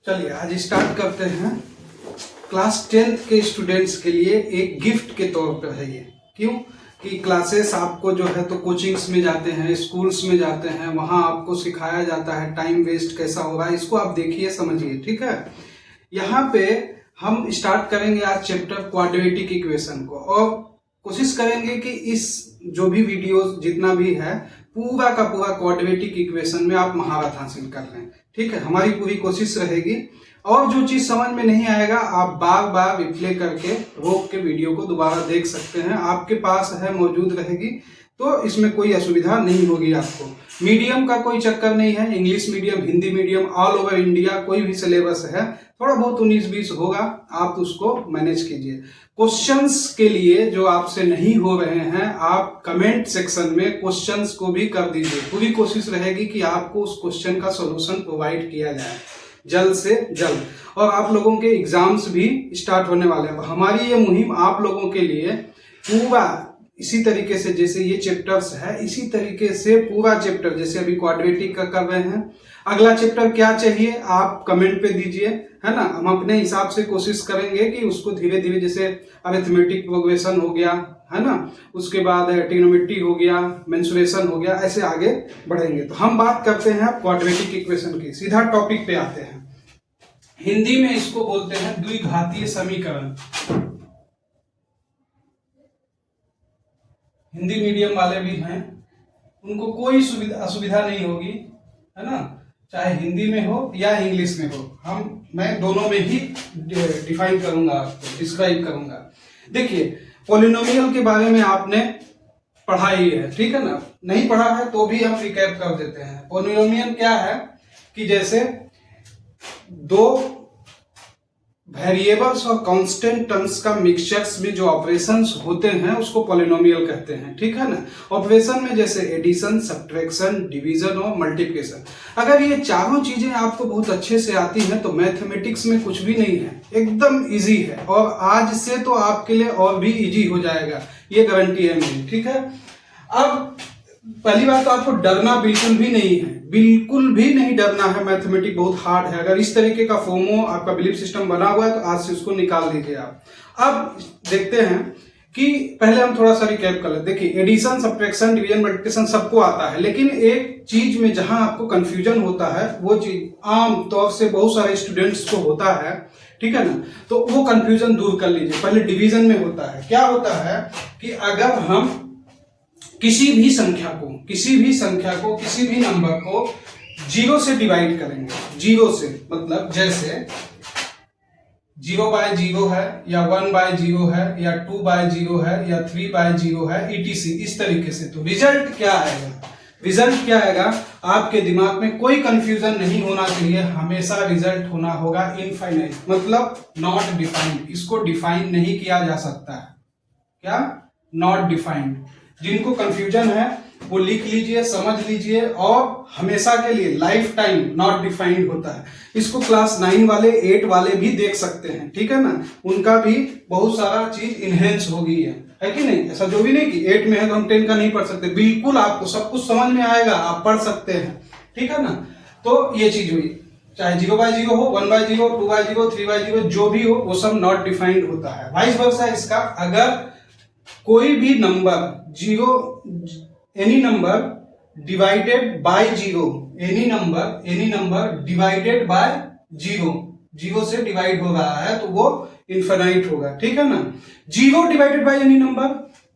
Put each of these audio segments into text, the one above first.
चलिए आज स्टार्ट करते हैं। क्लास 10th के स्टूडेंट्स के लिए एक गिफ्ट के तौर पर है ये। क्यों कि क्लासेस आपको जो है तो कोचिंग्स में जाते हैं, स्कूल्स में जाते हैं, वहाँ आपको सिखाया जाता है टाइम वेस्ट कैसा हो रहा है, इसको आप देखिए समझिए। ठीक है, यहाँ पे हम स्टार्ट करेंगे आज चैप्टर क्वाड्रेटिक इक्वेशन को और कोशिश करेंगे कि इस जो भी वीडियो जितना भी है पूरा का पूरा क्वाड्रेटिक इक्वेशन में आप महारत हासिल कर लें। ठीक है, हमारी पूरी कोशिश रहेगी और जो चीज समझ में नहीं आएगा आप बार बार रिप्ले करके रोक के वीडियो को दोबारा देख सकते हैं, आपके पास है मौजूद रहेगी, तो इसमें कोई असुविधा नहीं होगी आपको। मीडियम का कोई चक्कर नहीं है, English medium, Hindi medium, all over India कोई भी सिलेबस है, थोड़ा बहुत 19-20 होगा, आप उसको मैनेज कीजिए। क्वेश्चंस के लिए जो आपसे नहीं हो रहे हैं आप कमेंट सेक्शन में क्वेश्चंस को भी कर दीजिए। पूरी कोशिश रहेगी कि आपको उस क्वेश्चन का सॉल्यूशन प्रोवाइड किया जाए जल्द से जल्द। और आप लोगों के एग्जाम्स भी स्टार्ट होने वाले हैं। हमारी ये मुहिम आप लोगों के लिए पूरा इसी तरीके से, जैसे ये चैप्टर्स है इसी तरीके से पूरा चैप्टर, जैसे अभी क्वाड्रेटिक का कर रहे हैं, अगला चैप्टर क्या चाहिए आप कमेंट पे दीजिए, है ना। हम अपने हिसाब से कोशिश करेंगे कि उसको धीरे धीरे, जैसे अरिथमेटिक प्रोग्रेशन हो गया, है ना, उसके बाद ट्रिग्नोमेट्री हो गया, मेंसुरेशन हो गया, ऐसे आगे बढ़ेंगे। तो हम बात करते हैं क्वाड्रेटिक इक्वेशन की, सीधा टॉपिक पे आते हैं। हिंदी में इसको बोलते हैं द्विघातीय समीकरण। हिंदी मीडियम वाले भी हैं, उनको कोई असुविधा नहीं होगी, है ना, चाहे हिंदी में हो या इंग्लिश में हो। मैं दोनों में ही डिफाइन करूंगा, आपको डिस्क्राइब करूंगा। देखिए, पॉलिनोमियल के बारे में आपने पढ़ा ही है, ठीक है ना, नहीं पढ़ा है तो भी हम रिकैप कर देते हैं। पॉलिनोमियल क्या है कि जैसे दो वेरिएबल्स और कांस्टेंट टर्म्स का मिक्सचर्स में जो ऑपरेशंस होते हैं उसको पॉलिनोमियल कहते हैं, ठीक है ना। ऑपरेशन में जैसे एडिशन, सब्ट्रैक्शन, डिवीजन और मल्टीप्लिकेशन। अगर ये चारों चीजें आपको बहुत अच्छे से आती हैं तो मैथमेटिक्स में कुछ भी नहीं है, एकदम इजी है। और आज से तो आपके लिए और भी इजी हो जाएगा, ये गारंटी है मेरी, ठीक है। अब पहली बात तो आपको डरना बिल्कुल भी नहीं है, बिल्कुल भी नहीं डरना है। मैथमेटिक्स बहुत हार्ड है। अगर इस तरीके का फोमो आपका बिलीफ सिस्टम बना हुआ है तो आज से उसको निकाल दीजिए आप। अब देखते हैं कि पहले हम थोड़ा सा रिकैप कर लेते। देखिए, एडिशन, सब्ट्रैक्शन, डिवीजन, मल्टीप्लिकेशन सबको आता है, लेकिन एक चीज में जहां आपको कंफ्यूजन होता है वो चीज आम तौर से बहुत सारे स्टूडेंट्स को होता है, ठीक है ना, तो वो कंफ्यूजन दूर कर लीजिए। पहले डिवीजन में होता है, क्या होता है कि अगर हम किसी भी संख्या को, किसी भी नंबर को 0 से डिवाइड करेंगे, 0 से मतलब जैसे 0/0 है या 1/0 है या 2/0 है या 3/0 है, etc इस तरीके से। तो रिजल्ट क्या आएगा, आपके दिमाग में कोई कंफ्यूजन नहीं होना चाहिए, हमेशा रिजल्ट होना होगा इनफाइनाइट, मतलब नॉट डिफाइंड। इसको डिफाइन नहीं किया जा सकता है, क्या, नॉट डिफाइंड। जिनको कंफ्यूजन है वो लिख लीजिए, समझ लीजिए, और हमेशा के लिए लाइफ टाइम नॉट डिफाइंड होता है। इसको क्लास 9 वाले, 8 वाले भी देख सकते हैं, ठीक है ना, उनका भी बहुत सारा चीज इनहेंस हो गई है कि नहीं। ऐसा जो भी नहीं कि 8 में है तो हम 10 का नहीं पढ़ सकते, बिल्कुल आपको सब कुछ समझ में आएगा, आप पढ़ सकते हैं, ठीक है ना। तो ये चीज हुई, चाहे 0/0 हो, 1/0, 2/0, 3/0, जो भी हो वो सब नॉट डिफाइंड होता है। वाइस वर्सा इसका, अगर कोई भी number any number divided by 0, any number divided by 0 से डिवाइड हो रहा है तो वो इनफाइनाइट होगा, ठीक है ना। 0 divided by any number,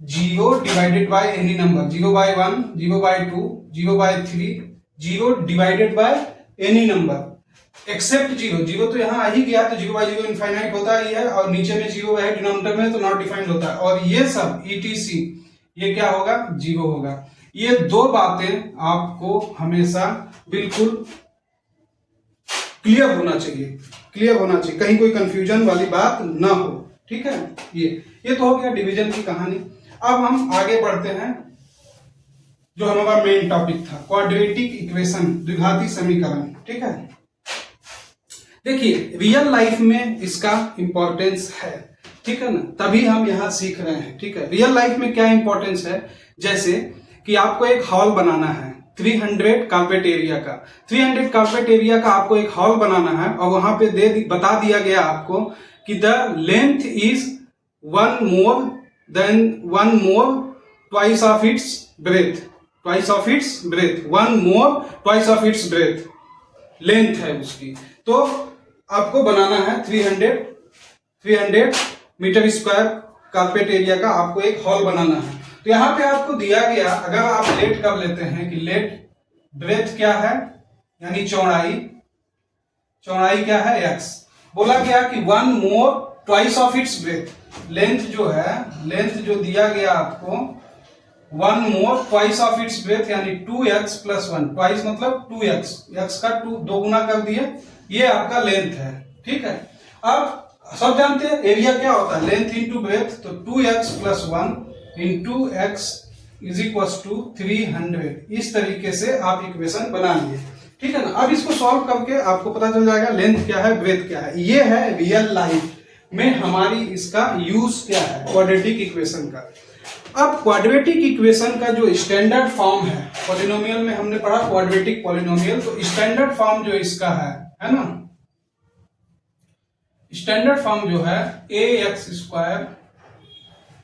0/1, 0/2, 0/3, 0 divided by any number except 0 तो यहाँ आ ही गया, तो 0/0 इनफाइनाइट होता ही है, और नीचे में 0 है डिनोमिनेटर में तो नॉट डिफाइंड होता है, और ये सब etc ये क्या होगा, 0 होगा। ये दो बातें आपको हमेशा बिल्कुल क्लियर होना चाहिए, कहीं कोई कंफ्यूजन वाली बात ना हो, ठीक है। ये तो हो गया डिवीजन की कहानी। अब हम आगे बढ़ते हैं, जो हमारा मेन टॉपिक था क्वाड्रेटिक इक्वेशन, द्विघाती समीकरण, ठीक है। देखिए, रियल लाइफ में इसका इंपॉर्टेंस है, ठीक है ना, तभी हम यहां सीख रहे हैं, ठीक है। रियल लाइफ में क्या इंपॉर्टेंस है, जैसे कि आपको एक हॉल बनाना है, 300 कारपेट एरिया का। 300 कारपेट एरिया का आपको एक हॉल बनाना है और वहां पे बता दिया गया आपको कि the length is one more twice of its breath, length है उसकी। तो आपको बनाना है 300 मीटर स्क्वायर कारपेट एरिया का आपको एक हॉल बनाना है। तो यहां पे आपको दिया गया, अगर आप लेट कर लेते हैं कि लेट ब्रेथ क्या है, यानी चौड़ाई क्या है x, बोला गया कि one more twice of its breath, length जो दिया गया आपको one more twice of its breath यानी 2x प्लस 1, ट्वाइस मतलब 2x, x का 2 दो गुना कर दिए, ये आपका लेंथ है। ठीक है, अब सब जानते हैं एरिया क्या होता है, लेंथ इंटू ब्रेथ, तो 2x plus 1 into x is equal to 300। इस तरीके से आप इक्वेशन बना लिए, ठीक है ना। अब इसको सॉल्व करके आपको पता चल जाएगा लेंथ क्या है, ब्रेथ क्या है। ये है रियल लाइफ में हमारी इसका यूज क्या है, क्वाड्रेटिक इक्वेशन का। अब क्वाड्रेटिक इक्वेशन का जो स्टैंडर्ड फॉर्म है, पॉलिनोमियल में हमने पढ़ा क्वाड्रेटिक पॉलिनोमियल, तो स्टैंडर्ड फॉर्म जो इसका है ना, स्टैंडर्ड फॉर्म जो है ax square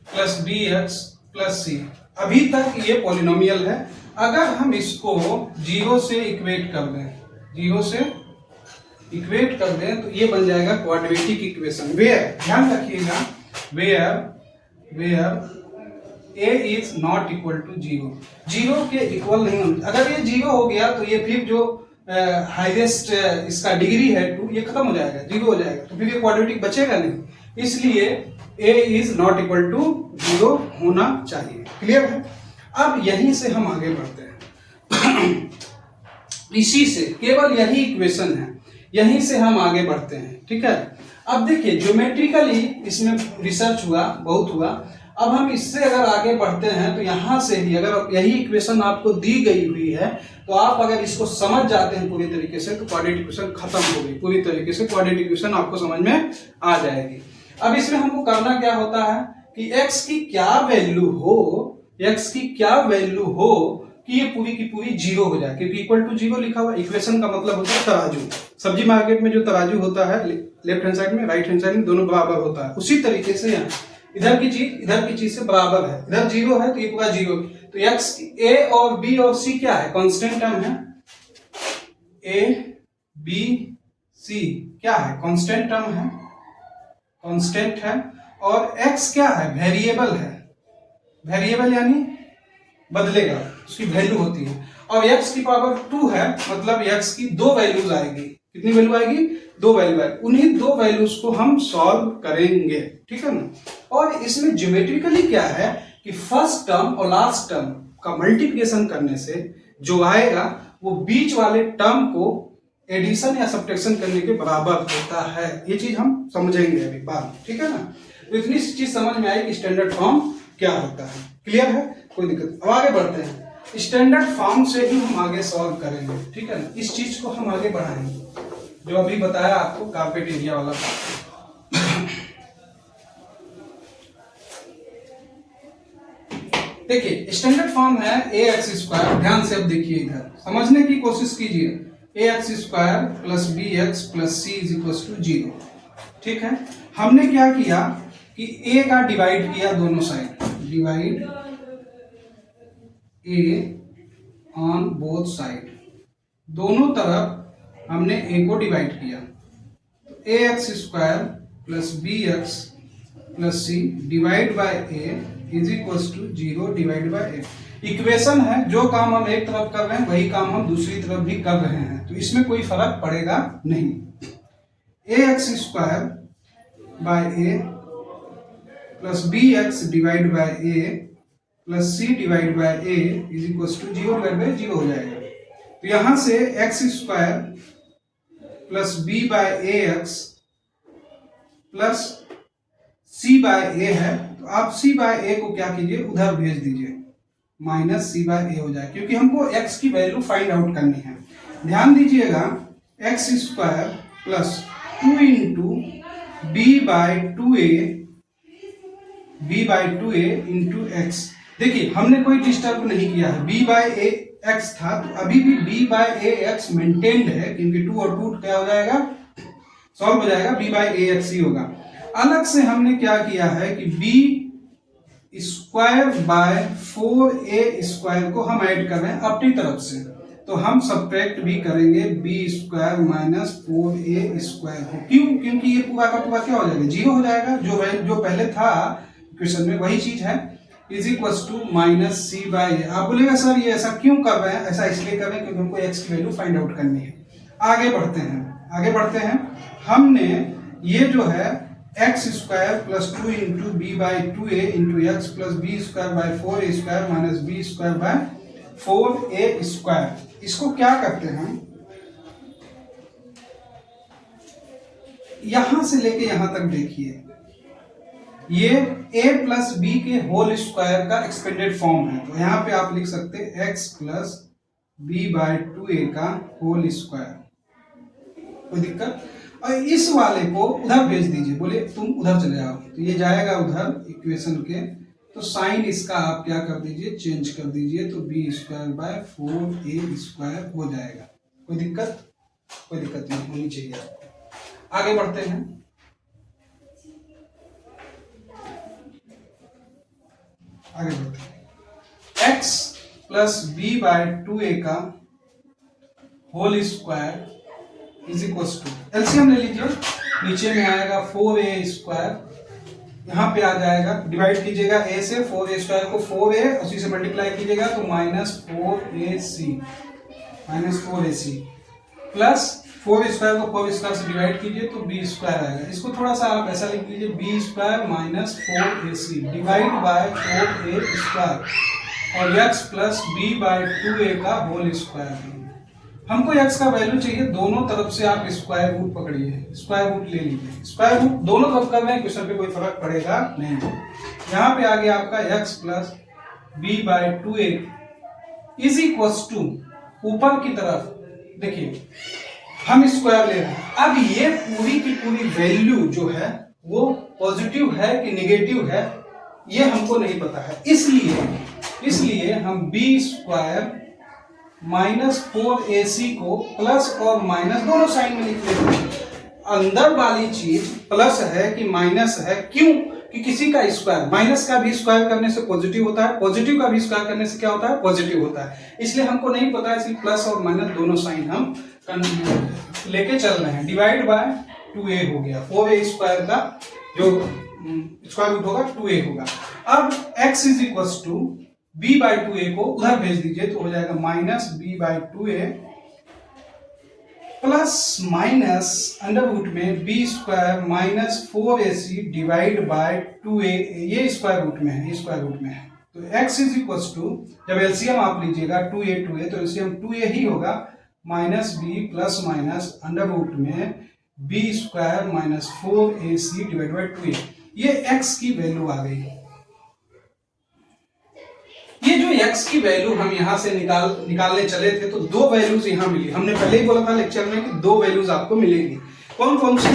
plus bx plus c। अभी तक ये पॉलिनोमियल है। अगर हम इसको जीरो से इक्वेट कर दें तो ये बन जाएगा क्वाड्रेटिक इक्वेशन। वेयर, ध्यान रखिएगा, where a is not equal to zero के इक्वल नहीं होना। अगर ये जीरो हो गया तो ये फिर जो हाईएस्ट इसका डिग्री है 2, ये खत्म हो जाएगा, जीरो हो जाएगा, तो फिर ये क्वाड्रेटिक बचेगा नहीं। इसलिए a is not equal to zero होना चाहिए। क्लियर है। अब यहीं से हम आगे बढ़ते हैं इसी से, केवल यही इक्वेशन है, यहीं से हम आगे बढ़ते हैं। ठीक है, अब देखिए ज्योमेट्रिकली इसमें रिसर्च हुआ, बहुत हुआ। अब हम इससे अगर आगे बढ़ते हैं तो यहां से ही अगर यही इक्वेशन आपको दी गई हुई है तो आप अगर इसको समझ जाते हैं पूरी तरीके से तो क्वाड्रेटिक इक्वेशन खत्म हो गई, पूरी तरीके से क्वाड्रेटिक इक्वेशन आपको समझ में आ जाएगी। अब इसमें हमको करना क्या होता है कि x की क्या वैल्यू हो कि ये पूरी की पूरी जीरो हो जाए, क्योंकि इक्वल टू जीरो लिखा हुआ। इक्वेशन का मतलब होता है तराजू। सब्जी मार्केट में जो तराजू होता है, लेफ्ट हैंड साइड में राइट हैंड साइड में दोनों बराबर होता है, उसी तरीके से यहाँ इधर की चीज से बराबर है। इधर जीरो है तो ये पूरा जीरो। तो x a और b और c क्या है, कांस्टेंट टर्म है। a b c क्या है, कांस्टेंट टर्म है, कांस्टेंट है। और x क्या है, वेरिएबल है। वेरिएबल यानी बदलेगा, उसकी वैल्यू होती है। और x की पावर 2 है, मतलब x की दो वैल्यूज आएगी। कितनी वैल्यू आएगी, दो वैल्यू आएगी। उन्हीं दो वैल्यूज को हम सॉल्व करेंगे, ठीक है ना। और इसमें ज्योमेट्रिकली क्या है कि फर्स्ट टर्म और लास्ट टर्म का मल्टीप्लिकेशन करने से जो आएगा वो बीच वाले टर्म को एडिशन या सब्ट्रैक्शन करने के बराबर होता है। ये चीज हम समझेंगे अभी बाद, ठीक है ना। तो इतनी चीज समझ में आई कि स्टैंडर्ड फॉर्म क्या होता है। क्लियर है, कोई दिक्कत। अब आगे बढ़ते हैं, स्टैंडर्ड फॉर्म से ही हम आगे सॉल्व करेंगे, ठीक है ना। इस चीज को हम आगे बढ़ाएंगे जो अभी बताया आपको कारपेट एरिया वाला। देखिए स्टैंडर्ड फॉर्म है ax स्क्वायर। ध्यान से अब देखिए, इधर समझने की कोशिश कीजिए। ax square plus bx plus c is equal to 0। ठीक है, हमने क्या किया कि a का डिवाइड किया दोनों side, divide a on both side, दोनों तरफ हमने a को डिवाइड किया। तो ax square plus bx plus c divide by a is equal to 0 divide by a। Equation है, जो काम हम एक तरफ कर रहे हैं वही काम हम दूसरी तरफ भी कर रहे हैं, तो इसमें कोई फर्क पड़ेगा नहीं। ax square by a plus bx divide by a plus c divide by a is equal to 0 divide by 0 हो जाएगा। तो यहां से x square plus b by ax plus c by a है, तो आप c बाय a को क्या कीजिए, उधर भेज दीजिए, माइनस c बाय a हो जाए, क्योंकि हमको x की वैल्यू फाइंड आउट करनी है। ध्यान दीजिएगा, x square plus 2 into b by 2a into x। देखिए हमने कोई डिस्टर्ब नहीं किया है, b बाय a एक्स था, तो अभी भी B by A x maintained है, क्योंकि 2 और 2 क्या हो जाएगा, सॉल्व हो जाएगा, बी बाय ए एक्स ही होगा। अलग से हमने क्या किया है कि B square by 4a square को हम ऐड कर रहे हैं अपनी तरफ से, तो हम सब्ट्रैक्ट भी करेंगे B square minus 4a square को। क्यों? क्योंकि ये पूरा का पूरा क्या हो जाएगा, जीरो हो जाएगा, जो पहले था इक्वेशन में वही चीज है, is equal to minus c by a. आप बोलेगा सर ये ऐसा क्यों कर रहे हैं? ऐसा इसलिए कर रहे हैं क्योंकि हमको एक्स की वैल्यू फाइंड आउट करनी है। आगे बढ़ते हैं, हमने ये जो है x square plus 2 into b by 2a into x plus b square by 4a square minus b square by 4a square, इसको क्या करते हैं, यहां से लेके यहां तक देखिए, ये a प्लस बी के होल स्क्वायर का एक्सपेंडेड फॉर्म है, तो यहां पे आप लिख सकते हैं x plus b by 2a का होल स्क्वायर। कोई दिक्कत? और इस वाले को उधर भेज दीजिए, बोले तुम उधर चले जाओ, तो ये जाएगा उधर इक्वेशन के, तो साइन इसका आप क्या कर दीजिए, चेंज कर दीजिए, तो B square by 4a square हो जाएगा। कोई दिक्कत? कोई दिक्कत नहीं होनी चाहिए आपको। आगे बढ़ते हैं, x plus b by 2a का whole square is equal to, LCM ले लीजिए, नीचे में आएगा 4a स्क्वायर, यहाँ पे आ जाएगा, डिवाइड कीजिएगा a से, 4a स्क्वायर को 4a उसी से मल्टीप्लाई कीजिएगा तो माइनस 4ac प्लस 4 स्क्वायर को 4 स्क्वायर से डिवाइड कीजिए तो b स्क्वायर आएगा। इसको थोड़ा सा आप ऐसा लिख लीजिए, b square minus 4ac divide by 4a square और x plus b by 2a का होल स्क्वायर। हमको x का वैल्यू चाहिए, दोनों तरफ से आप स्क्वायर रूट पकड़िए, स्क्वायर रूट ले लीजिए, स्क्वायर रूट दोनों तरफ कर रहे हैं, क्वेश्चन पे कोई फर्क पड़ेगा नहीं। यहाँ पे आ गया आपका x plus b by 2a is equal to, ऊपर की तरफ देखिए हम स्क्वायर ले रहे हैं, अब ये पूरी की पूरी वैल्यू जो है वो पॉजिटिव है कि नेगेटिव है ये हमको नहीं पता है, इसलिए हम बी स्क्वायर माइनस 4ac को प्लस और माइनस दोनों साइन में लिख लेते हैं। अंदर वाली चीज प्लस है कि माइनस है, क्यों? कि किसी का स्क्वायर, माइनस का भी स्क्वायर करने से पॉजिटिव होता है, पॉजिटिव का भी स्क्वायर करने से क्या होता है, पॉजिटिव होता है, इसलिए हमको नहीं पता है, इसलिए प्लस और माइनस दोनों साइन हम लेके चल रहे हैं। डिवाइड बाय 2a हो गया, 4a स्क्वायर का जो स्क्वायर रूट होगा 2a होगा। अब x is equal to b by 2a को उधर भेज दीजिए तो हो जाएगा minus b by 2a plus minus under root में b square minus 4ac divide by 2a, ये स्क्वायर रूट में है, ये स्क्वायर रूट में है, तो x इज इक्वल टू, जब एलसीएम आप लीजिएगा 2a तो एलसीएम 2a ही होगा, minus b plus minus under root में b square minus 4ac divide by 2a, ये x की वैल्यू आ गई। ये जो x की वैल्यू हम यहां से निकालने चले थे तो दो वैल्यूज यहां मिली, हमने पहले ही बोला था लेक्चर में कि दो वैल्यूज आपको मिलेगी। कौन कौन सी?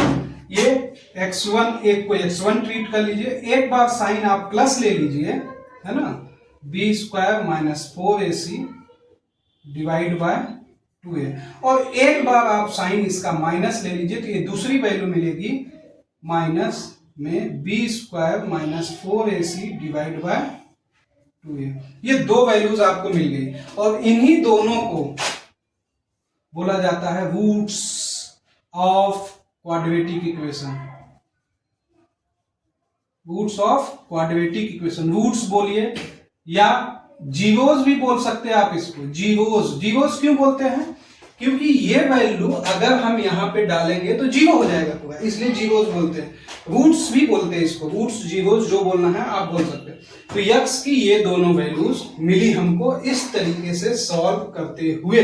ये x1, एक को x1 ट्रीट कर लीजिए, एक बार साइन आप प्लस ले लीजिए, है ना, b square minus 4ac divide by 2a, और एक बार आप साइन इसका माइनस ले लीजिए तो ये दूसरी वैल्यू मिलेगी माइनस में b square minus 4ac divide by 2a। ये दो वैल्यूज आपको मिल गई और इन्हीं दोनों को बोला जाता है roots of quadratic equation. Roots of quadratic equation, roots बोलिए या जीरोस भी बोल सकते हैं आप इसको, जीरोस क्यों बोलते हैं? क्योंकि ये वैल्यू अगर हम यहाँ पे डालेंगे तो जीरो हो जाएगा पूरा, इसलिए जीरोस बोलते हैं। रूट्स भी बोलते हैं इसको, रूट्स जीरोस जो बोलना है आप बोल सकते हैं। तो यक्स की ये दोनों वैल्यूज मिली हमको इस तरीके से सॉल्व करते हुए।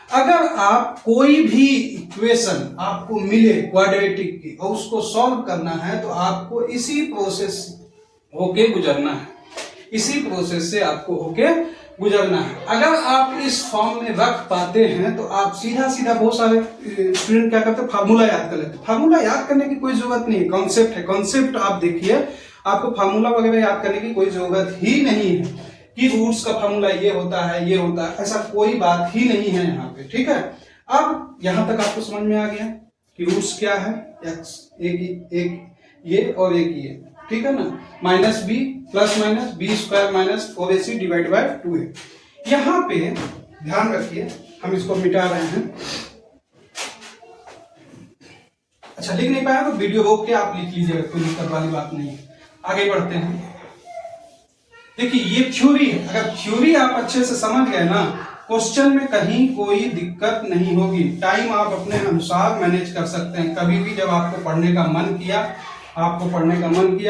अगर आप कोई भी इक्वेशन आपको मिले क्वाड्रेटिक की और उसको सॉल्व करना है तो आपको इसी प्रोसेस होके गुजरना है, इसी प्रोसेस से आपको होके गुजरना है। अगर आप इस फॉर्म में रख पाते हैं तो आप सीधा बहुत सारे स्टूडेंट क्या करते हैं, फार्मूला याद कर लेते हैं। फार्मूला याद करने की कोई जरूरत नहीं है, कॉन्सेप्ट है, कॉन्सेप्ट आप देखिए, आपको फार्मूला वगैरह याद करने की कोई जरूरत ही नहीं है। कि रूट्स का फॉर्मूला ये होता है, ये होता है, ऐसा कोई बात ही नहीं है यहाँ पे। ठीक है, अब यहां तक आपको समझ में आ गया कि रूट्स क्या है, एक्स एक ये और एक ये, ठीक है ना, minus b plus minus b square minus 4ac divide by 2a। यहां पे ध्यान रखिए, हम इसको मिटा रहे हैं। अच्छा, लिख नहीं पाया तो वीडियो रोक के आप लिख लीजिएगा, कोई दिक्कत वाली बात नहीं है। आगे बढ़ते हैं। देखिए ये थ्योरी है, अगर थ्योरी आप अच्छे से समझ गए ना, क्वेश्चन में कहीं कोई दिक्कत नहीं होगी। टाइम आप अपने अनुसार मैनेज कर सकते हैं। कभी भी जब आपको पढ़ने का मन किया,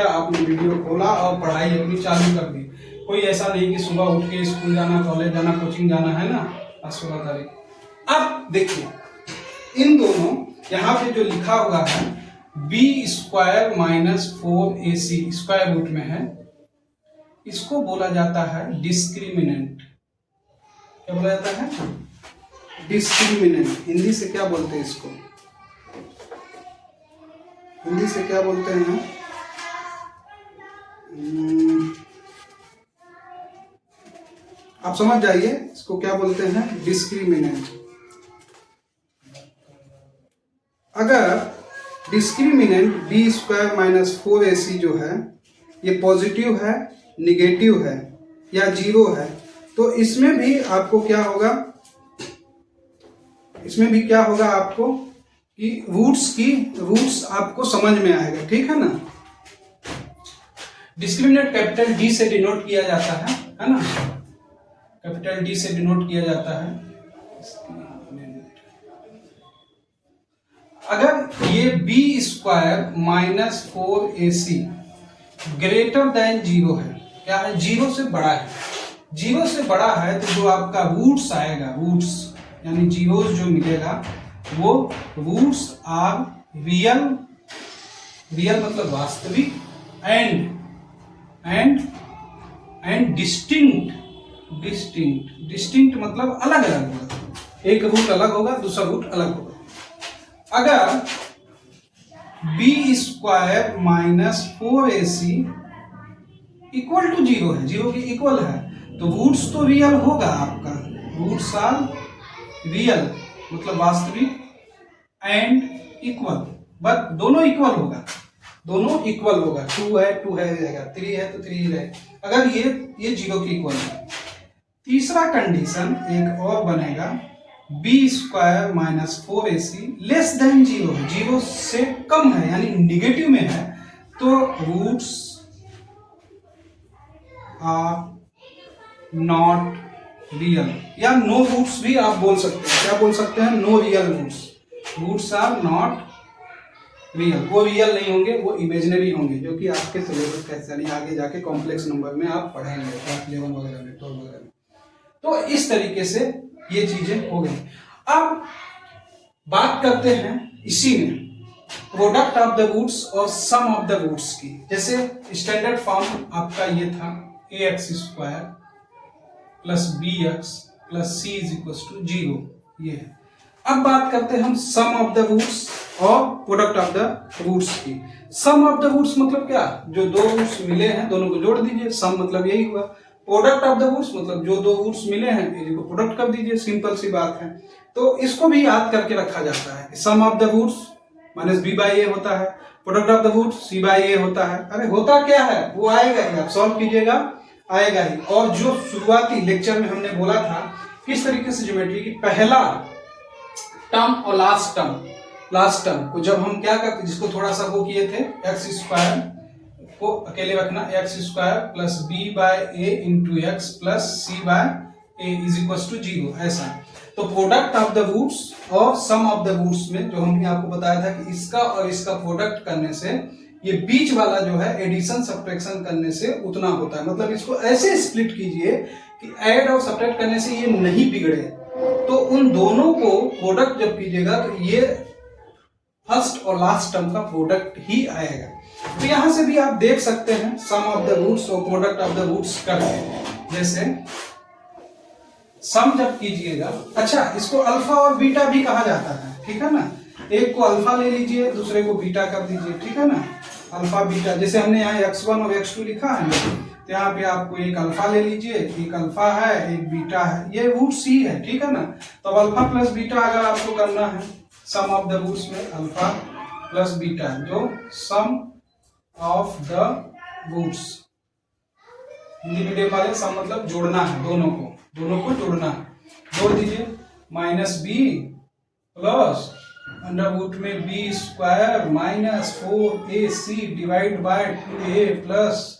आपने वीडियो खोला और पढ़ाई अपनी चालू कर दी। कोई ऐसा नहीं कि सुबह उठ के स्कूल जाना, कॉलेज जाना, कोचिंग जाना है ना, आज 16 तारीख। अब देखिए इन दोनों यहाँ पे जो लिखा हुआ है b square minus 4ac square root में है, इसको बोला जाता है डिस्क्रिमिनेंट। क्या बोला जाता है? डिस्क्रिमिनेंट। हिंदी से क्या बोलते हैं इसको? हिंदी से क्या बोलते हैं? आप समझ जाइए इसको क्या बोलते हैं, डिस्क्रिमिनेंट। अगर discriminant B square minus 4ac जो है ये पॉजिटिव है, निगेटिव है या जीरो है, तो इसमें भी आपको क्या होगा, इसमें भी क्या होगा आपको कि रूट्स आपको समझ में आएगा। ठीक है ना। डिस्क्रिमिनेंट कैपिटल डी से डिनोट किया जाता है ना, कैपिटल डी से डिनोट किया जाता है। अगर ये b square minus 4ac greater than zero है, क्या है, जीरो से बड़ा है, जीरो से बड़ा है, तो जो आपका रूट्स आएगा, रूट्स यानी जीरोस जो मिलेगा वो रूट्स आर रियल, रियल मतलब वास्तविक, एंड डिस्टिंक्ट, डिस्टिंक्ट मतलब अलग अलग होगा, एक रूट अलग होगा, दूसरा रूट अलग होगा। अगर b square minus 4ac equal to zero है, जीरो के इक्वल है, तो रूट्स तो रियल होगा आपका, रूट्स आर रियल मतलब वास्तविक एंड इक्वल, बट दोनों इक्वल होगा, दोनों इक्वल होगा। 2 है 2 है रहेगा, 3 है तो 3 ही रहेगा, अगर ये जीरो के इक्वल है। तीसरा कंडीशन एक और बनेगा, b square minus 4ac less than zero है, जीरो से कम है यानी निगेटिव में है, तो रूट्स आर नॉट रियल, या नो रूट्स भी आप बोल सकते हैं। क्या बोल सकते हैं? No real roots, roots are not real, वो रियल नहीं होंगे, वो इमेजिनरी होंगे, जो कि आपके सिलेबस का हिस्सा नहीं, आगे जाके कॉम्प्लेक्स नंबर में आप पढ़ेंगे क्लास 11 वगैरह में, 12 वगैरह में। तो इस तरीके से ये चीजें हो गई। अब बात करते हैं इसी में प्रोडक्ट ऑफ द रूट्स और सम ऑफ द रूट्स की। जैसे स्टैंडर्ड फॉर्म आपका ये था ax square plus bx plus c is equal to 0, ये है। अब बात करते हैं हम सम ऑफ द रूट्स और प्रोडक्ट ऑफ द रूट्स की। सम ऑफ द रूट्स मतलब क्या, जो दो रूट्स मिले हैं दोनों को जोड़ दीजिए, सम मतलब यही हुआ। प्रोडक्ट ऑफ द रूट्स मतलब जो दो रूट्स मिले हैं इनको प्रोडक्ट कर दीजिए, सिंपल सी बात है। तो इसको भी याद करके रखा जाता है, sum of the roots minus b by a होता है, product of the roots c by a होता है। अरे होता क्या है वो आएगा ही, आप सॉल्व कीजिएगा आएगा ही। और जो शुरुआती लेक्चर में हमने बोला था किस तरीके से ज्योमेट्री की पहला टर्म और लास्ट टर्म को जब हम क्या करते, जिसको थोड़ा सा वो किए थे, एक्स स्क्वायर को अकेले रखना, x square plus b by a into x plus c by a is equal to 0, ऐसा। तो प्रोडक्ट ऑफ द रूट्स और सम ऑफ द रूट्स में जो हमने आपको बताया था कि इसका और इसका प्रोडक्ट करने से ये बीच वाला जो है एडिशन सब्ट्रैक्शन करने से उतना होता है। मतलब इसको ऐसे स्प्लिट कीजिए कि ऐड और सब्ट्रैक्ट करने से ये नहीं बिगड़े। तो उन दोनों को प्रोडक्ट जब कीजिएगा तो ये फर्स्ट और लास्ट टर्म का प्रोडक्ट ही आएगा। तो यहां से भी आप देख सकते हैं सम ऑफ द रूट्स और प्रोडक्ट ऑफ द रूट्स करके। जैसे सम जब कीजिएगा, अच्छा इसको अल्फा और बीटा भी कहा जाता है, ठीक है ना। एक को अल्फा ले लीजिए, दूसरे को बीटा कर दीजिए, ठीक है ना, अल्फा बीटा। जैसे हमने यहाँ x1 और x2 लिखा है ना, तो यहाँ पे आपको एक अल्फा ले लीजिए, एक अल्फा है एक बीटा है, ये रूट सी है, ठीक है ना। तो अल्फा प्लस बीटा अगर आपको करना है सम ऑफ द रूट्स में अल्फा प्लस बीटा, जो sum of the roots Hindi medium वाले सम मतलब जोड़ना है, दोनों को जोड़ना है। जोड़ दीजिए minus b plus under root में b square minus 4ac divide by 2a plus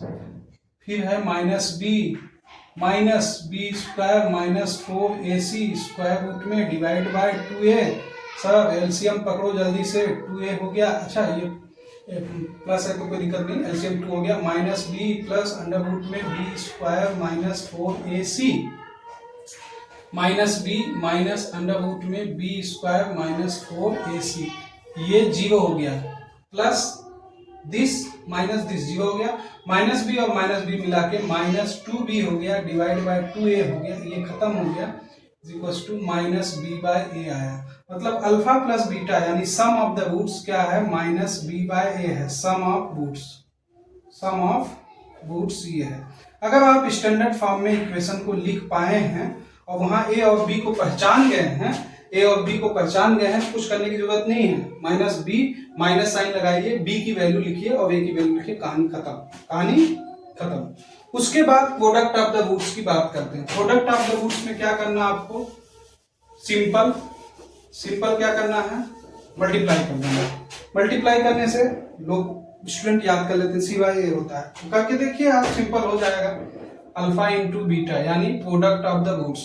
फिर है minus b square minus 4ac square root में divide by 2a। Sir LCM पकड़ो जल्दी से, 2a हो गया, अच्छा ये प्लस है तो कोई दिक्कत नहीं, एलसीएम 2 हो गया, minus b plus under root में b square minus 4ac minus b minus under root में बी स्क्वायर माइनस 4ac, ये 0 हो गया, प्लस दिस माइनस दिस 0 हो गया, माइनस बी और माइनस बी मिला के माइनस 2b हो गया डिवाइड बाय 2a हो गया, ये खत्म हो गया equals to minus b by a आया। मतलब अल्फा प्लस बीटा यानी सम ऑफ द रूट्स क्या है, माइनस बी बाय ए है, सम ऑफ रूट्स ये है। अगर आप स्टैंडर्ड फॉर्म में इक्वेशन को लिख पाए हैं और वहां ए और बी को पहचान गए हैं, कुछ करने की जरूरत नहीं है, माइनस बी माइनस साइन लगाइए, बी की वैल्यू लिखिए और ए की वैल्यू लिखिए, कहानी खत्म। उसके बाद प्रोडक्ट ऑफ द रूट्स की बात करते हैं। प्रोडक्ट ऑफ द रूट्स में क्या करना आपको, सिंपल क्या करना है, मल्टीप्लाई करना है। मल्टीप्लाई करने से लोग स्टूडेंट याद कर लेते हैं, सी वाई ए होता है, तो करके देखिए आप, सिंपल हो जाएगा। अल्फा इंटू बीटा यानी product of the roots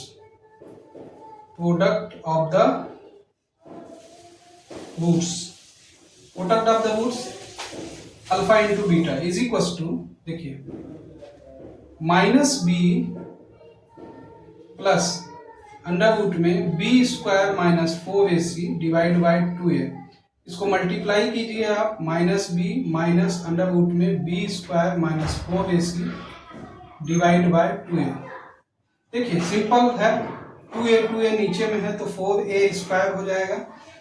alpha into beta is equal to, देखिए minus b plus under root में b square minus 4ac divide by 2a, इसको मल्टीप्लाई कीजिए आप, minus b minus under root में b square minus 4ac divide by 2a। देखिए simple है, 2a नीचे में है तो 4a स्क्वायर हो जाएगा।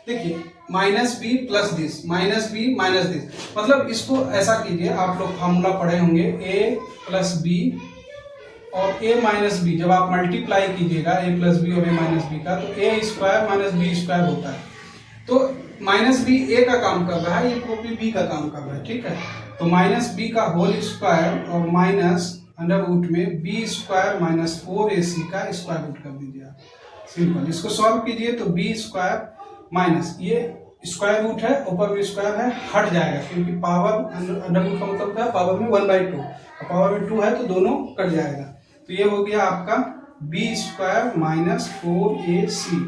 देखिए minus b plus this, minus b minus this, मतलब इसको ऐसा कीजिए, आप लोग फॉर्मूला पढ़े होंगे a प्लस बी और a माइनस बी, जब आप मल्टीप्लाई कीजिएगा a प्लस बी और a माइनस बी का, तो a square minus b square होता है। तो माइनस बी a का काम कर रहा है, ये कॉपी b का काम कर रहा है, ठीक है। तो माइनस बी का होल स्क्वायर और माइनस अंडर रूट में बी स्क्वायर माइनस 4ac का स्क्वायर रूट कर दीजिए आप, सिंपल। इसको सॉल्व कीजिए तो बी स्क्वायर माइनस ये स्क्वायर रूट है, ऊपर में स्क्वायर है, हट जाएगा क्योंकि पावर अंडर रूट का मतलब क्या है, पावर में 1/2, पावर में 2 है तो दोनों कट जाएगा। तो ये हो गया आपका b square minus 4ac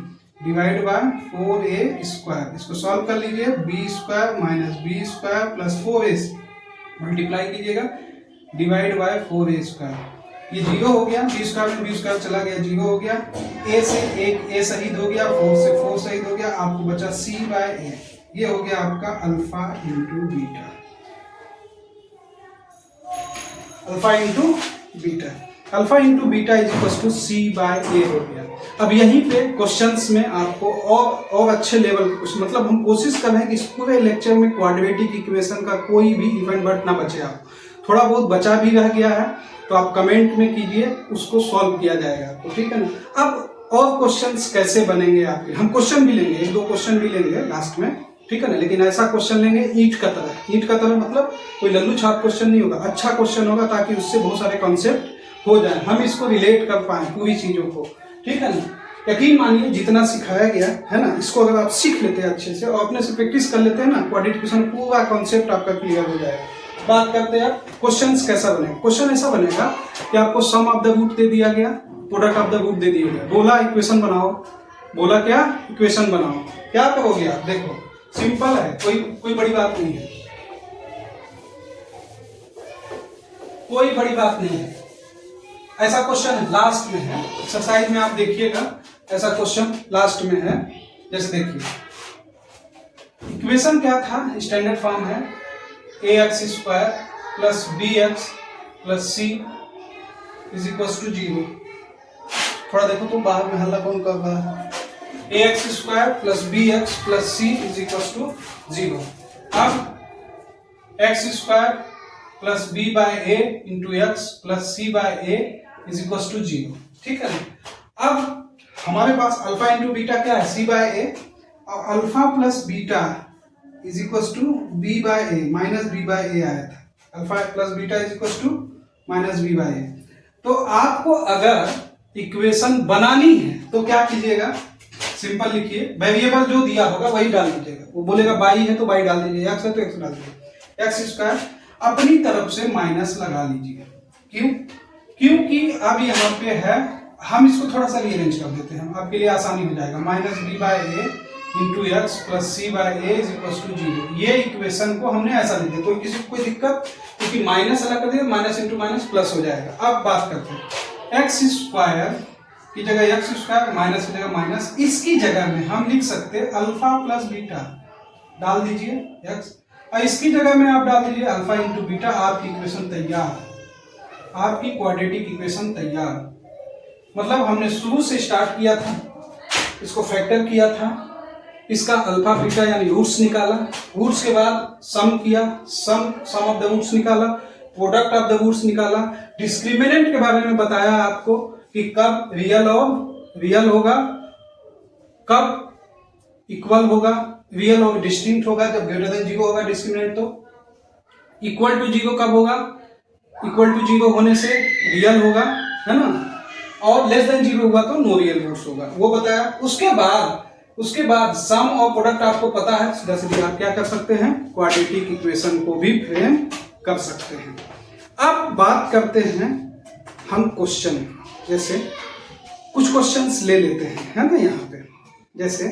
divide by 4a square. इसको सॉल्व कर लीजिए, b square minus b square plus 4ac multiply कीजिएगा डिवाइड बाय 4a स्क्वायर, ये 0 हो गया, बी स्क्वायर में बी स्क्वायर चला गया, 0 हो गया, ए से एक ए शहीद हो गया, 4 से 4 शहीद हो गया, आपको बचा c बाय ए। ये हो गया आपका alpha into beta, alpha into beta is equal to c by a हो गया। अब यहीं पे क्वेश्चंस में आपको और अच्छे लेवल के क्वेश्चन, मतलब हम कोशिश कर रहे हैं कि इस पूरे लेक्चर में क्वाड्रेटिक इक्वेशन का कोई भी इवेंट बट ना बचे। आप थोड़ा बहुत बचा भी रह गया है तो आप कमेंट में कीजिए, उसको सॉल्व किया जाएगा, तो ठीक है ना। अब और क्वेश्चंस कैसे बनेंगे आपके, हम क्वेश्चन भी लेंगे, 1-2 क्वेश्चन भी लेंगे लास्ट में, ठीक है ना, लेकिन ऐसा क्वेश्चन लेंगे ईंट का तरह मतलब कोई लल्लू छाप क्वेश्चन नहीं होगा, अच्छा क्वेश्चन होगा ताकि उससे बहुत सारे कॉन्सेप्ट हो जाए, हम इसको रिलेट कर पाए पूरी चीजों को, ठीक है ना। यकीन मानिए जितना सिखाया गया है ना, इसको अगर आप सीख लेते हैं अच्छे से और अपने से प्रैक्टिस कर लेते हैं ना, क्वाड्रेटिक इक्वेशन पूरा कॉन्सेप्ट आपका क्लियर हो जाएगा। बात करते हैं क्वेश्चंस कैसा बनेगा। क्वेश्चन ऐसा बनेगा कि आपको सम ऑफ द रूट दे दिया गया, प्रोडक्ट ऑफ द रूट दे दिया गया, बोला इक्वेशन बनाओ, बोला क्या इक्वेशन बनाओ, क्या करोगे आप, देखो सिंपल है, कोई बड़ी बात नहीं है, कोई बड़ी बात नहीं है। ऐसा क्वेश्चन लास्ट में है, एक्सरसाइज में आप देखिएगा, ऐसा क्वेश्चन लास्ट में है। जैसे देखिए इक्वेशन क्या था, स्टैंडर्ड फॉर्म है ax square plus bx plus c is equal to 0। थोड़ा देखो तो बाहर में हल्ला कौन कर रहा है, ax square plus bx plus c is equal to 0। अब x square plus b by a into x plus c by a is equal to 0। ठीक है। अब हमारे पास अल्फा इंटू बीटा क्या है, सी बाय ए, और alpha plus beta is equal to b by a minus b by a आया था। Alpha plus beta is equal to minus b by a. तो आपको अगर इक्वेशन बनानी है तो क्या कीजिएगा, सिंपल लिखिए, वेरिएबल जो दिया होगा वही डाल दीजिएगा। वो बोलेगा बाई है तो बाई डाल दीजिए, एक्स है तो एक्स डाल दीजिए, एक्स स्क्वायर अपनी तरफ से माइनस लगा लीजिए। क्यों? क्योंकि अब यहाँ पे है, हम इसको थोड़ा सा रीअरेंज कर देते हैं, आपके लिए आसानी हो जाएगा। Minus b by a into x plus c by a is equal to 0। ये इक्वेशन को हमने ऐसा लिख दिया। तो किसी को कोई दिक्कत, क्योंकि माइनस अलग कर दिया, माइनस इंटू माइनस प्लस हो जाएगा। अब बात करते हैं, एक्स स्क्वायर की जगह एक्स स्क्वायर, माइनस की जगह माइनस, इसकी जगह में हम लिख सकते हैं अल्फा प्लस बीटा, डाल दीजिए एक्स, और इसकी जगह में आप डाल दीजिए अल्फा इंटू बीटा। आपकी इक्वेशन तैयार, आपकी क्वाड्रेटिक इक्वेशन तैयार। मतलब हमने शुरू से स्टार्ट किया था, इसको फैक्टर किया था, इसका अल्फा बीटा यानी रूट्स निकाला, रूट्स के बाद सम किया, सम ऑफ द रूट्स निकाला, प्रोडक्ट ऑफ द रूट्स निकाला, डिस्क्रिमिनेंट के बारे में बताया आपको कि कब रियल होगा, कब इक्वल होगा, रियल और डिस्टिंक्ट होगा जब ग्रेटर देन 0 होगा डिस्क्रिमिनेंट, तो इक्वल टू 0 कब होगा, इक्वल टू 0 होने से रियल होगा, है ना, और लेस देन 0 होगा तो नो रियल रूट्स होगा, वो बताया। उसके बाद सम और प्रोडक्ट आपको पता है, सीधा सीधी आप क्या कर सकते हैं, क्वाड्रेटिक इक्वेशन को भी फ्रेम कर सकते हैं। अब बात करते हैं हम क्वेश्चन, जैसे कुछ क्वेश्चंस ले लेते हैं, है ना। यहाँ पे जैसे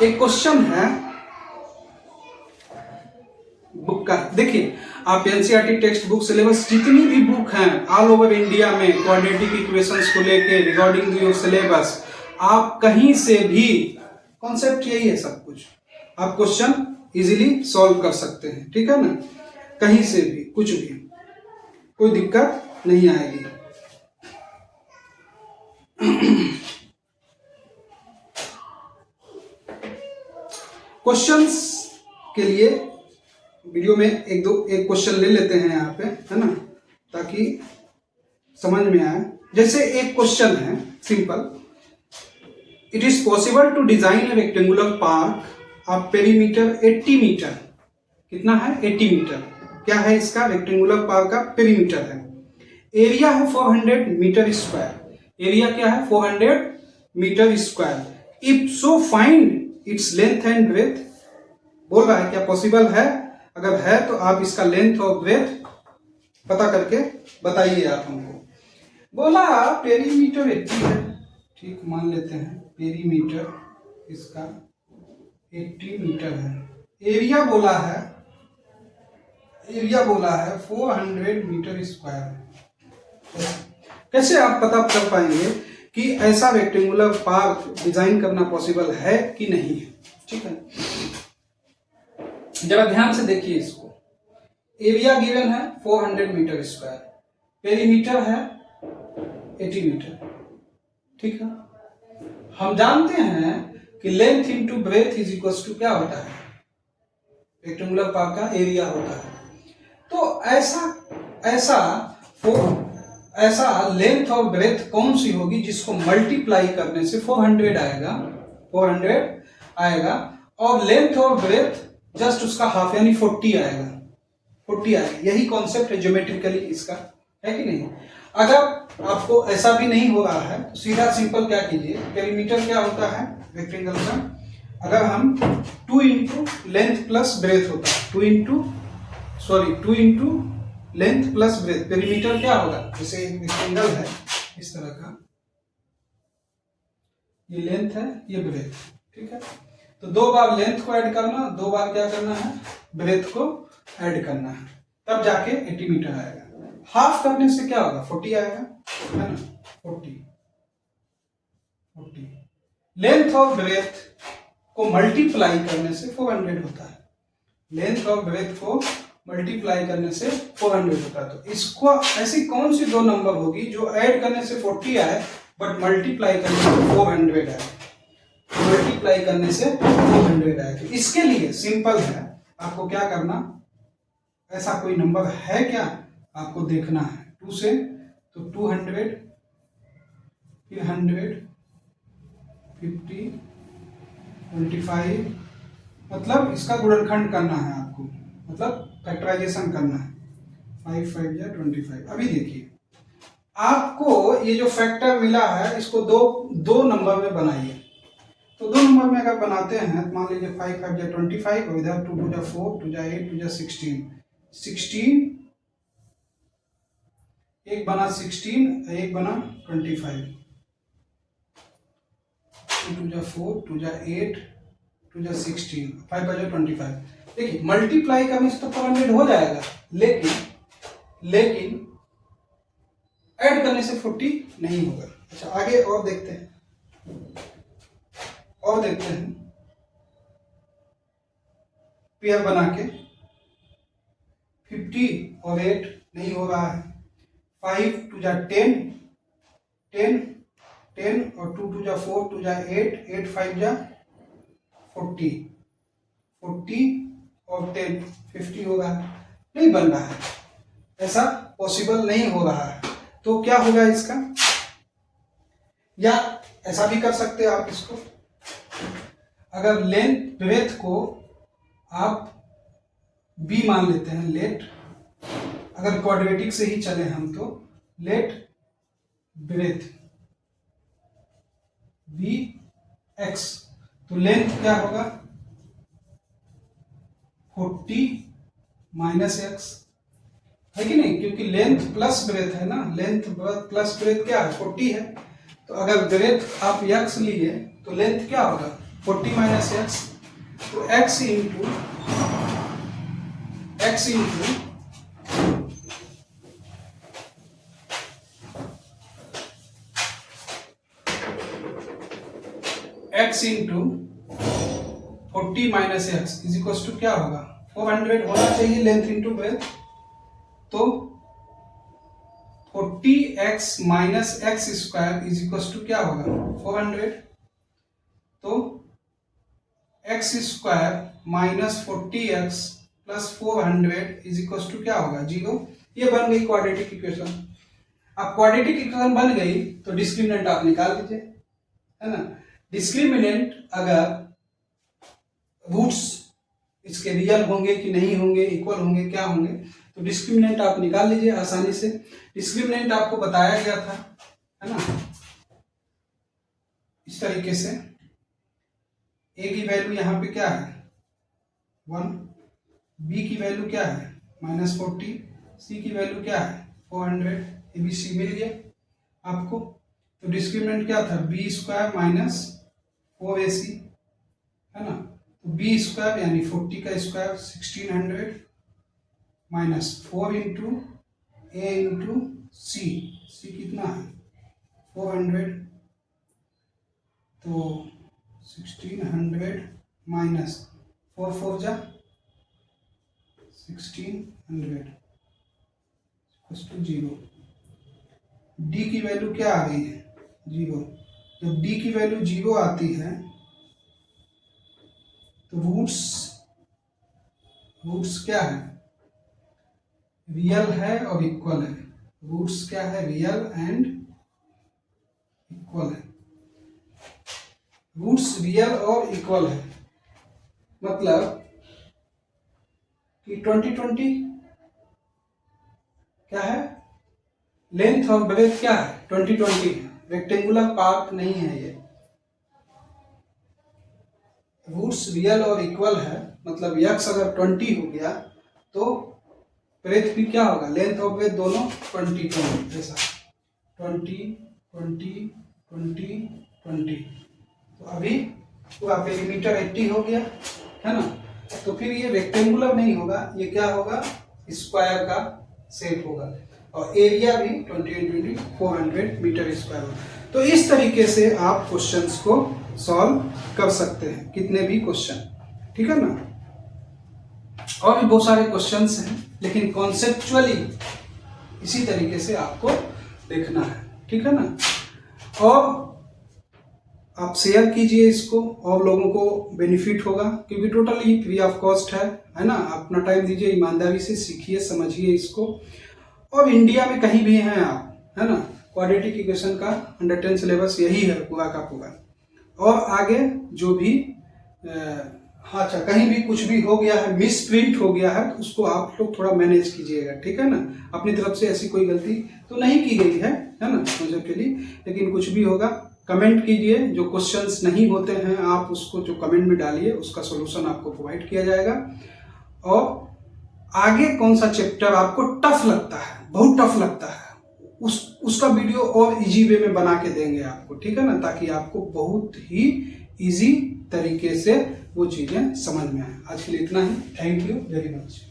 एक क्वेश्चन है बुक का, देखिए आप एनसीईआरटी टेक्स्ट बुक सिलेबस जितनी भी बुक हैं ऑल ओवर इंडिया में क्वाड्रेटिक इक्वेशंस को लेके रिगार्डिंग योर सिलेबस, आप कहीं से भी, कॉन्सेप्ट यही है सब कुछ, आप क्वेश्चन इजीली सॉल्व कर सकते हैं। ठीक है ना, कहीं से भी कुछ भी, कोई दिक्कत नहीं आएगी। क्वेश्चंस के लिए वीडियो में एक क्वेश्चन ले लेते हैं यहाँ पे, है ना, ताकि समझ में आए। जैसे एक क्वेश्चन है simple, it is possible to design a rectangular park of perimeter 80 metre. कितना है, 80 मीटर। क्या है इसका, रेक्टेंगुलर पार्क का पेरीमीटर है। एरिया है 400 मीटर स्क्वायर, एरिया क्या है 400 metre square. If so find its length and breadth. बोल रहा है क्या पॉसिबल है, अगर है तो आप इसका लेंथ और ब्रेथ पता करके बताइए आप हमको। बोला पेरीमीटर 80 है, ठीक मान लेते हैं पेरीमीटर इसका 80 मीटर है। एरिया बोला है 400 मीटर स्क्वायर। कैसे आप पता कर पाएंगे कि ऐसा रेक्टेंगुलर पार्क डिजाइन करना पॉसिबल है कि नहीं है। ठीक है, जरा ध्यान से देखिए इसको। एरिया गिवन है 400 मीटर स्क्वायर, पेरीमीटर है 80 मीटर। ठीक है, हम जानते हैं कि length into breadth is equal to क्या होता है, रेक्टेंगुलर पार्क का एरिया होता है। तो ऐसा लेंथ और ब्रेथ कौन सी होगी जिसको मल्टीप्लाई करने से 400 आएगा, और लेंथ और ब्रेथ जस्ट उसका हाफ यानी 40 आएगा। यही कॉन्सेप्ट है ज्योमेट्रिकली इसका, है कि नहीं। अगर आपको ऐसा भी नहीं हो रहा है तो सीधा सिंपल क्या कीजिए, पेरीमीटर क्या होता है रेक्टेंगल का, अगर हम 2 इंटू लेंथ प्लस ब्रेथ होता है, 2 into length plus breadth, perimeter क्या होगा, जैसे एक रेक्टेंगल है इस तरह का, ये लेंथ है ये ब्रेथ। ठीक है, तो 2 बार लेंथ को ऐड करना, 2 बार क्या करना है ब्रेथ को ऐड करना है, तब जाके 80 मीटर आएगा। हाफ करने से क्या होगा 40 आएगा, है ना, 40। लेंथ और ब्रेथ को मल्टीप्लाई करने से 400 होता है, लेंथ और ब्रेथ को मल्टीप्लाई करने से 400 होता है। तो इसको ऐसी कौन सी 2 नंबर होगी जो ऐड करने से 40 आए बट मल्टीप्लाई करने से 400 आए, मल्टीप्लाई करने से 400 आए। तो इसके लिए सिंपल है, आपको क्या करना, ऐसा कोई नंबर है क्या, आपको देखना है। 2 से तो 200, फिर 100, 50, 25, मतलब इसका गुणनखंड करना है आपको, मतलब फैक्टराइजेशन करना है। 5 5 या 25। अभी देखिए आपको ये जो फैक्टर मिला है इसको दो नंबर में बनाइए। तो 2 नंबर में अगर बनाते हैं तो मान लीजिए 5 5 या 25 और इधर 2 2 जा 4, 2 जा 8, 2 जा 16, 16 एक बना 16, एक बना 25, 2 2 जा 4, 2 जा 8, 2 जा 16, 5 5 जा 25। देखिए मल्टीप्लाई का मीन्स तो 400 हो जाएगा, लेकिन ऐड करने से 40 नहीं होगा। अच्छा आगे और देखते हैं, पेयर बना के 50 और 8 नहीं हो रहा है। 5 2 जा 10, 10 10 और 2 2 जा 4, 2 जा 8, 8 5 जा 40, 40 और 10 50 होगा, नहीं बन रहा है, ऐसा पॉसिबल नहीं हो रहा है। तो क्या होगा इसका, या ऐसा भी कर सकते हैं आप इसको, अगर लेंथ ब्रेथ को आप b मान लेते हैं, लेट, अगर क्वाड्रेटिक से ही चले हम तो लेट ब्रेथ b x, तो लेंथ क्या होगा 40 माइनस x, है कि नहीं, क्योंकि लेंथ प्लस ब्रेथ है ना, लेंथ प्लस ब्रेथ क्या है 40 है। तो अगर ब्रेथ आप x लिए तो लेंथ क्या होगा 40 माइनस x, तो x into x into 40 minus x is equal to क्या होगा 400 होना चाहिए लेंथ इंटू ब्रेथ। तो 40x minus x square is equal to क्या होगा 400। तो x square minus 40x plus 400 is equal to क्या होगा 0। ये बन गई क्वाड्रेटिक इक्वेशन। अब क्वाड्रेटिक इक्वेशन बन गई तो डिस्क्रिमिनेंट आप निकाल लीजिए, है ना। डिस्क्रिमिनेंट अगर रूट्स इसके रियल होंगे कि नहीं होंगे, इक्वल होंगे, क्या होंगे, तो डिस्क्रिमिनेंट आप निकाल लीजिए आसानी से। डिस्क्रिमिनेंट आपको बताया गया था, है ना, इस तरीके से। ए की वैल्यू यहाँ पे क्या है 1, बी की वैल्यू क्या है -40, सी की वैल्यू क्या है 400, ABC मिल गया आपको। तो डिस्क्रिमिनेंट क्या था बी स्क्वायर माइनस 4AC, है ना। तो बी स्क्वायर यानी 40 का स्क्वायर 1600 माइनस 4 इंटू ए इंटू सी, सी कितना है 400, तो 1600 माइनस 4 4 जा 1600 टू 0। डी की वैल्यू क्या आ गई है 0। जब डी की वैल्यू 0 आती है तो रूट्स क्या है रियल है और इक्वल है। रूट्स क्या है रियल एंड इक्वल है। रूट्स रियल और इक्वल है मतलब कि 20 क्या है लेंथ और ब्रेथ क्या है 20 है, रेक्टेंगुलर पार्ट नहीं है ये। रूट्स रियल और इक्वल है मतलब x अगर 20 हो गया तो ब्रेथ भी क्या होगा लेंथ और ब्रेथ दोनों 20 ऐसा 20 20 20 20। तो अभी पूरा पेरीमीटर 80 हो गया, है ना। तो फिर ये रेक्टेंगुलर नहीं होगा, ये क्या होगा स्क्वायर का शेप होगा और एरिया भी 20 400 मीटर स्क्वायर होगा। तो इस तरीके से आप क्वेश्चंस को सॉल्व कर सकते हैं, कितने भी क्वेश्चन, ठीक है ना। और भी बहुत सारे क्वेश्चंस हैं लेकिन कॉन्सेप्चुअली इसी तरीके से आपको देखना है, ठीक है ना। और आप शेयर कीजिए इसको और लोगों को बेनिफिट होगा, क्योंकि टोटली फ्री ऑफ कॉस्ट है ना। अपना टाइम दीजिए, ईमानदारी से सीखिए, समझिए इसको। और इंडिया में कहीं भी हैं आप, है ना, क्वाड्रेटिक इक्वेशन का अंडर 10 सिलेबस यही है पूरा का पूरा। और आगे जो भी हाँ अच्छा, कहीं भी कुछ भी हो गया है, मिस प्रिंट हो गया है, तो उसको आप लोग थोड़ा मैनेज कीजिएगा, ठीक है ना। अपनी तरफ से ऐसी कोई गलती तो नहीं की गई है ना समझो के लिए, लेकिन कुछ भी होगा कमेंट कीजिए। जो क्वेश्चंस नहीं होते हैं आप उसको जो कमेंट में डालिए, उसका सॉल्यूशन आपको प्रोवाइड किया जाएगा। और आगे कौन सा चैप्टर आपको टफ लगता है, बहुत टफ लगता है, उसका वीडियो और इजी वे में बना के देंगे आपको, ठीक है ना, ताकि आपको बहुत ही इजी तरीके से वो चीज़ें समझ में आए। आज के लिए इतना ही। Thank you very much.